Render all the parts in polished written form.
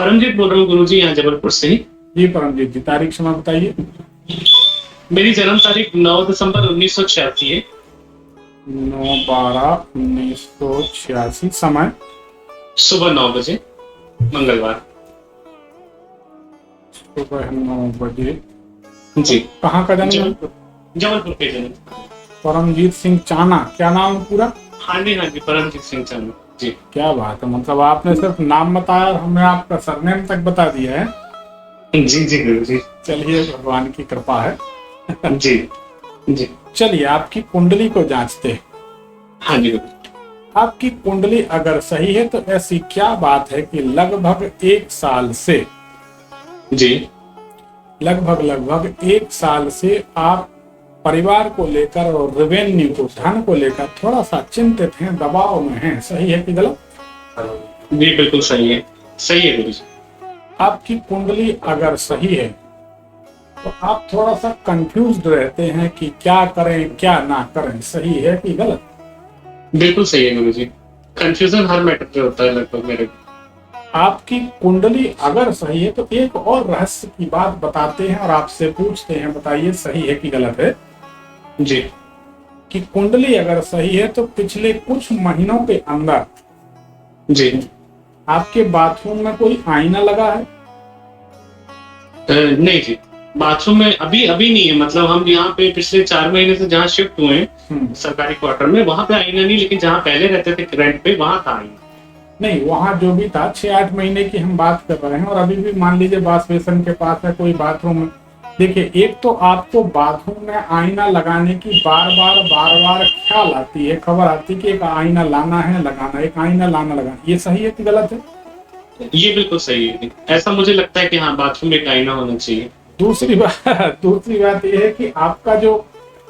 परमजीत बोल रहा हूँ गुरुजी, यहाँ जबलपुर से ही। जी परमजीत जी, तारीख समय बताइए। मेरी जन्म तारीख 9 दिसंबर 1986 है। 9/12/1986। समय सुबह 9 बजे, मंगलवार। सुबह 9 बजे। जी। कहाँ का जन्म है? जबलपुर, जबलपुर के जन्म। परमजीत सिंह चाना, क्या नाम है पूरा? हाँ जी, हाँ जी, परमजीत सिंह चांद जी। क्या बात है, मतलब आपने सिर्फ नाम बताया और हमें आपका सरनेम तक बता दिया है। जी जी गुरुजी। चलिए, भगवान की कृपा है। जी जी। चलिए, आपकी कुंडली को जांचते हैं। हाँ जी गुरुजी। आपकी कुंडली अगर सही है तो ऐसी क्या बात है कि लगभग 1 साल से जी। लगभग 1 साल से आप परिवार को लेकर और रेवेन्यू को, धन को लेकर थोड़ा सा चिंतित हैं, दबाव में हैं। सही है कि गलत? जी बिल्कुल सही है, सही है गुरुजी। आपकी कुंडली अगर सही है तो आप थोड़ा सा कंफ्यूज्ड रहते हैं कि क्या करें क्या ना करें। सही है कि गलत? बिल्कुल सही है गुरुजी। कंफ्यूजन हर मैटर पे होता है लगभग मेरे। आपकी कुंडली अगर सही है तो एक और रहस्य की बात बताते हैं और आपसे पूछते हैं, बताइए सही है कि गलत है? जी। कि कुंडली अगर सही है तो पिछले कुछ महीनों के अंदर जी। आपके बाथरूम में कोई आईना लगा है? नहीं जी, बाथरूम में अभी नहीं है। मतलब हम यहाँ पे पिछले 4 महीने से जहाँ शिफ्ट हुए हैं सरकारी क्वार्टर में, वहां पे आईना नहीं, लेकिन जहाँ पहले रहते थे रेंट पे, वहां था आईना। नहीं, वहां जो भी था 6-8 महीने की हम बात कर रहे हैं। और अभी भी मान लीजिए वॉश बेसिन के पास है कोई बाथरूम में। देखिए, एक तो आपको बाथरूम में आईना लगाने की बार बार ख्याल आती है, खबर आती है कि एक आईना लाना है, लगाना, एक आईना लाना, लगाना। ये सही है कि गलत है? ये बिल्कुल सही है। ऐसा मुझे लगता है कि हाँ, बाथरूम में एक आईना होना चाहिए। दूसरी बात यह है कि आपका जो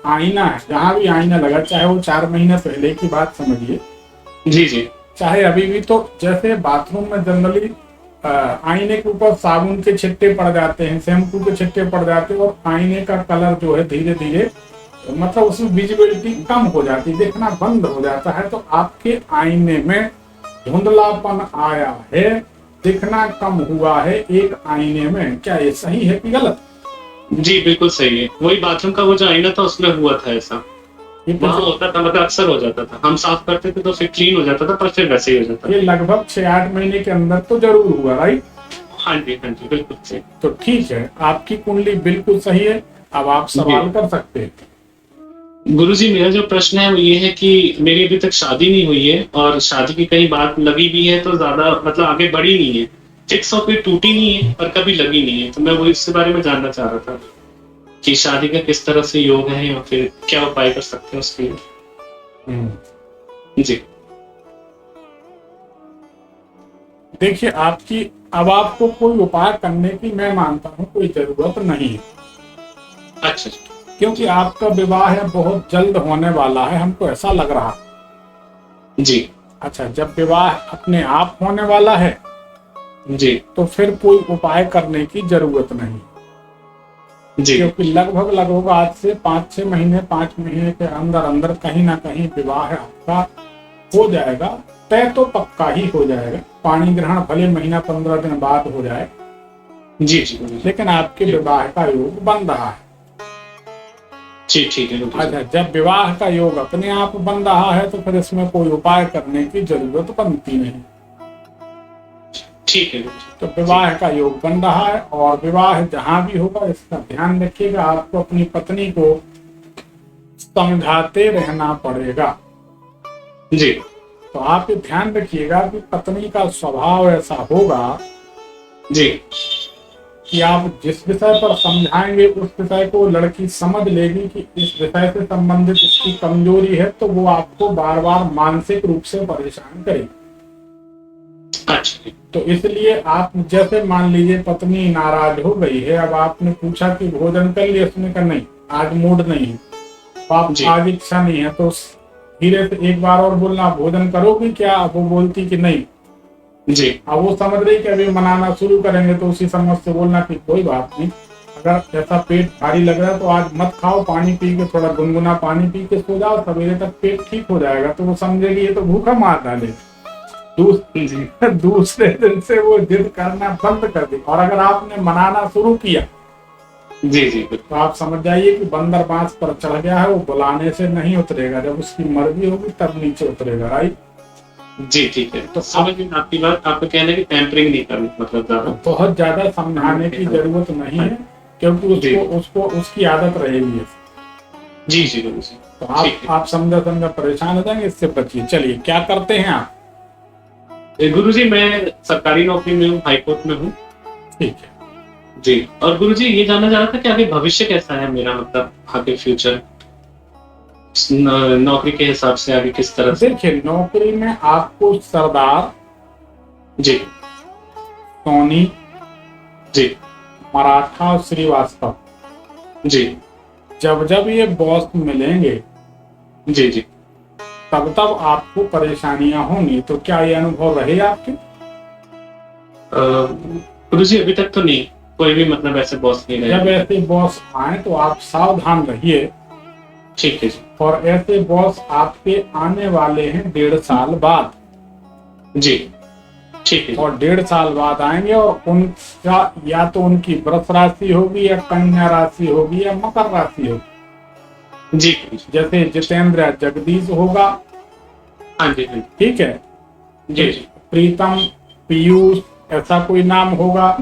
आईना है, जहाँ भी आईना लगा, चाहे वो 4 महीने पहले की बात समझिए, जी जी, चाहे अभी भी, तो जैसे बाथरूम में जनरली आईने के ऊपर साबुन के छिट्टे पड़ जाते हैं, शैम्पू के छिट्टे पड़ जाते हैं, और आईने का कलर जो है धीरे धीरे, मतलब उसमें विजिबिलिटी कम हो जाती है, देखना बंद हो जाता है। तो आपके आईने में धुंधलापन आया है, दिखना कम हुआ है एक आईने में। क्या ये सही है कि गलत? जी बिल्कुल सही है। वही बाथरूम का वो जो आईना था उसमें हुआ था ऐसा। वहाँ होता था, मतलब अक्सर हो जाता था। हम साफ करते थे तो फिर क्लीन हो जाता था, पर फिर वैसे ही हो जाता था। ये लगभग 6-8 महीने के अंदर तो जरूर हुआ, राइट? हाँ जी, हाँ जी, बिल्कुल सही। तो ठीक है, आपकी कुंडली बिल्कुल सही है। अब आप सवाल कर सकते हैं। गुरुजी, मेरा जो प्रश्न है वो ये है कि मेरी अभी तक शादी नहीं हुई है, और शादी की कहीं बात लगी भी है तो ज्यादा मतलब आगे बढ़ी नहीं है। फिक्स होकर टूटी नहीं है पर कभी लगी नहीं है। तो मैं वो इसके बारे में जानना चाह रहा था कि शादी का किस तरह से योग है, या फिर क्या उपाय कर सकते हैं उसके लिए। जी। देखिए, अब आपको कोई उपाय करने की, मैं मानता हूँ, कोई जरूरत नहीं है। अच्छा, क्योंकि आपका विवाह है बहुत जल्द होने वाला है, हमको ऐसा लग रहा। जी। अच्छा, जब विवाह अपने आप होने वाला है जी तो फिर कोई उपाय करने की जरूरत नहीं, जी। क्योंकि लगभग आज से 5 महीने के अंदर अंदर कहीं ना कहीं विवाह आपका हो जाएगा। तय तो पक्का ही हो जाएगा। पाणी ग्रहण भले महीना 15 दिन बाद हो जाए, जी जी, लेकिन आपके विवाह का योग बन रहा है। जी ठीक है। अच्छा, जब विवाह का योग अपने आप बन रहा है तो फिर इसमें कोई उपाय करने की जरूरत बनती नहीं। ठीक है। तो विवाह का योग बन रहा है, और विवाह जहां भी होगा इसका ध्यान रखिएगा, आपको अपनी पत्नी को समझाते रहना पड़ेगा। जी। तो आप ये ध्यान रखिएगा कि पत्नी का स्वभाव ऐसा होगा जी। कि आप जिस विषय पर समझाएंगे उस विषय को लड़की समझ लेगी कि इस विषय से संबंधित इसकी कमजोरी है, तो वो आपको बार बार मानसिक रूप से परेशान करेगी। अच्छा। तो इसलिए आप, जैसे मान लीजिए पत्नी नाराज हो गई है, अब आपने पूछा कि भोजन कर लिया, उसने कहा नहीं आज मूड नहीं है, आप आज इच्छा नहीं है, तो धीरे से एक बार और बोलना भोजन करोगी क्या? अब वो बोलती कि नहीं जी। अब वो समझ रही कि अभी मनाना शुरू करेंगे, तो उसी समझ से बोलना कि कोई बात नहीं, अगर ऐसा पेट भारी लग रहा है तो आज मत खाओ, पानी पी के, थोड़ा गुनगुना पानी पी के सो जाओ, सवेरे तक पेट ठीक हो जाएगा। तो वो समझेगी ये तो भूखा मार डालेगी। जी दूसरे दिन से वो जिद करना बंद कर दी। और अगर आपने मनाना शुरू किया जी जी बिल्कुल। तो आप समझ जाइए कि बंदर बांस पर चढ़ गया है, वो बुलाने से नहीं उतरेगा, जब उसकी मर्जी होगी तब नीचे उतरेगा। राइट। जी ठीक है, तो तो समझ में आपकी बात। आपका कहना है कि टेम्परिंग नहीं करनी, मतलब ज्यादा बहुत ज्यादा समझाने की जरूरत नहीं है, क्योंकि जी उसको उसकी आदत रहेगी। जी जी गुरु जी। तो ठीक आप समझा समझा परेशान हो जाएंगे, इससे बचिए। चलिए, क्या करते हैं आप? है गुरु जी, मैं सरकारी नौकरी में हूँ, हाईकोर्ट में हूँ। ठीक है। जी, और गुरु जी ये जानना चाह रहा था कि आगे भविष्य कैसा है मेरा, मतलब आगे फ्यूचर नौकरी के हिसाब से आगे किस तरह से। देखिए, नौकरी में आपको सरदार, जी सोनी, जी मराठा और श्रीवास्तव, जी जब जब ये बॉस मिलेंगे जी जी। तब तब आपको परेशानियां होंगी। तो क्या ये अनुभव रहे आपके? गुरु जी अभी तक तो नहीं, कोई भी मतलब ऐसे बॉस नहीं जब रहे। ऐसे बॉस आए तो आप सावधान रहिए। ठीक है जी। और ऐसे बॉस आपके आने वाले हैं 1.5 साल बाद। जी ठीक है और 1.5 साल बाद आएंगे, और उनका या तो उनकी वृष राशि होगी, या कन्या राशि होगी, या मकर राशि होगी। जी गुरु जी। जैसे जितेंद्र या जगदीश होगा। हाँ जी हाँ जी ठीक है। जी जी प्रीतम, पीयूष, ऐसा कोई नाम होगा।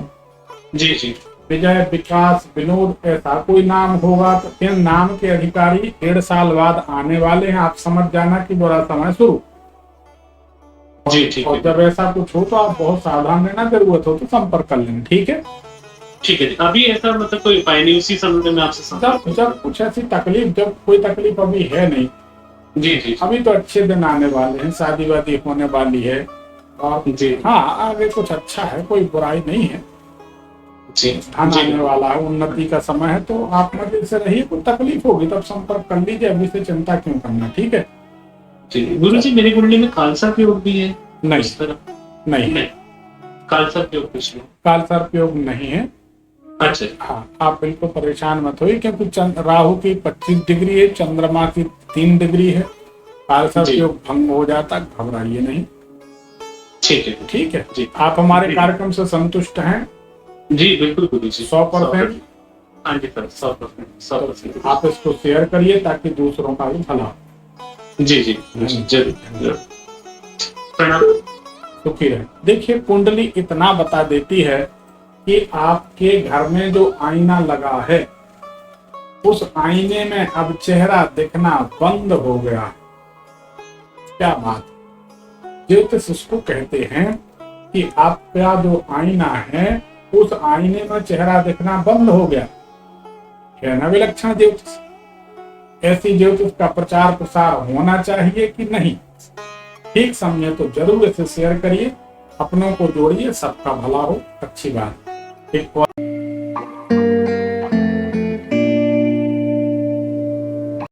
जी जी विजय, विकास, विनोद, ऐसा कोई नाम होगा। तो इन नाम के अधिकारी 1.5 साल बाद आने वाले हैं। आप समझ जाना कि बुरा समय शुरू। जी ठीक और है जब ऐसा कुछ हो तो आप बहुत सावधान रहना, जरूरत हो तो संपर्क कर लेना। ठीक है। ठीक है जी। अभी ऐसा मतलब कोई उपाय नहीं, उसी समय में आपसे जब जब कुछ ऐसी तकलीफ, जब कोई तकलीफ अभी है नहीं, जी जी अभी तो अच्छे दिन आने वाले हैं, शादी वादी होने वाली है। और जी हाँ, आगे कुछ अच्छा है, कोई बुराई नहीं है। जी धन जी आने वाला है, उन्नति का समय है। तो आप मजे से रहिए। कोई तकलीफ होगी तब संपर्क कर लीजिए, अभी से चिंता क्यों करना। ठीक है। जी। गुरु जी मेरी कुंडली में खालसा का योग भी है नहीं, इस तरह? नहीं, नहीं, खालसा का योग कुछ नहीं। काल सर्प योग नहीं है। अच्छा हाँ, आप बिल्कुल परेशान मत होइए, क्योंकि राहु की 25 डिग्री है, चंद्रमा की 3 डिग्री है। काल सर्प जी। योग भंग हो जाता, घबराइए नहीं। ठीक है ठीक है। जी। आप हमारे जी। कार्यक्रम से संतुष्ट हैं? जी बिल्कुल गुरु जी। 100%। हाँ जी सर, 100%, 100%। आप इसको शेयर करिए ताकि दूसरों का भी भला हो। जी जी जरूर जरूर। प्रणाम। सुखी रहे। देखिए, कुंडली इतना बता देती है कि आपके घर में जो आईना लगा है, उस आईने में अब चेहरा दिखना बंद हो गया। क्या बात! ज्योतिष इसको कहते हैं कि आपका जो आईना है, उस आईने में चेहरा दिखना बंद हो गया। है ना विलक्षण ज्योतिष? ऐसी ज्योतिष का प्रचार प्रसार होना चाहिए कि नहीं? ठीक समझे तो जरूर इसे शेयर करिए, अपनों को जोड़िए, सबका भला हो। अच्छी बात। एक